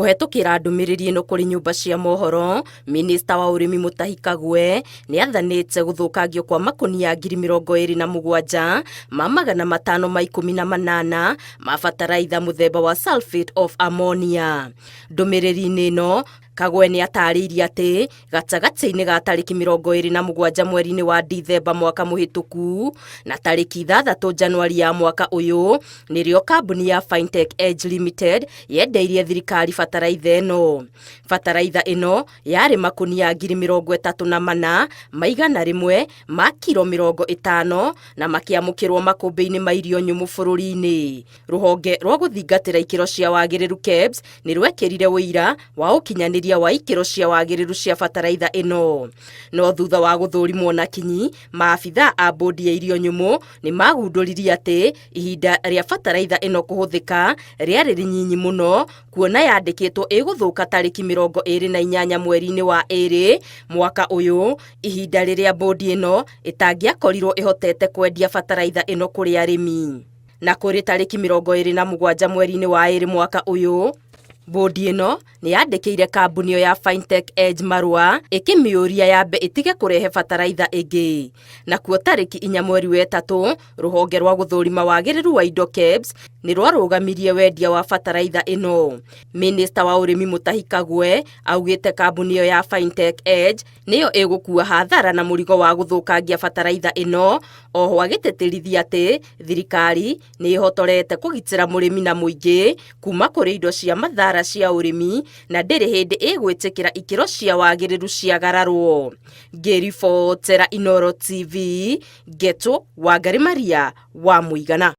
Kuhetukira ndumiriri ino kuri nyumba cia mohoro, Minista wa Urimi Mutahi Kagwe ni athanite guthukangio kwa makunia 27,000 ma 518 ma bataraitha muthemba wa sulfate of ammonia. Ndumiriri ino Kagwe ni atariirie ati gatagati-ini ga tariki 27 mweri-ini wa Dithemba mwaka muhituku na tariki 6 Januari ya mwaka uyu nirio kambuni ya Fintech Edge Limited yendeirie thirikari bataraitha ino. Bataraitha ino yari makunia 34,000 maigana rimwe ma kilo 50 na makiamukirwo makumbi-ini ma irio nyumu bururi-ini. Ruhonge rwa guthingatira ikiro cia wagiriru KEBS ni rwekirire wira wa ukinyaniria wa ikiro cia wagiriru cia bataraitha ino. No thutha wa guthurimwo na kinyi, maabitha a bodi ya irio nyumu ni magunduririe ati ihinda ria bataraitha ino kuhuthika riari rinyinyi muno, kuona yandikitwo iguthuka tariki 28 mweri-ini wa iri mwaka uyu, ihinda riria bodi ino itangiakorirwo ihotete kwendia bataraitha ino kuri arimi. Na kuri tariki 27 mweri-ini wa iri mwaka uyu, bodi ino ni yandikire kambuni ya Fintech Edge marua ikimiuria yambe itige kurehe bataraitha ingi. Na kuo tariki 4 mweri wa 3, ruhonge rwa guthurima wagiriru wa indo KEBS ni rwarugamirie wendia wa bataraitha ino. Minista wa Urimi Mutahi Kagwe augite kambuni ya Fintech Edge niyo igukua hathara na murigo wa guthukangia bataraitha ino. Oho agitetirithia ati thirikari ni ihotorete kugitira murimi na muingi kuma kuri indo cia mathara cia urimi na ndiri hindi igwitikira ikiro cia wagiriru cia gararwo. Ngiribotera Inooro TV, Geto Wangari Maria wa Muigana.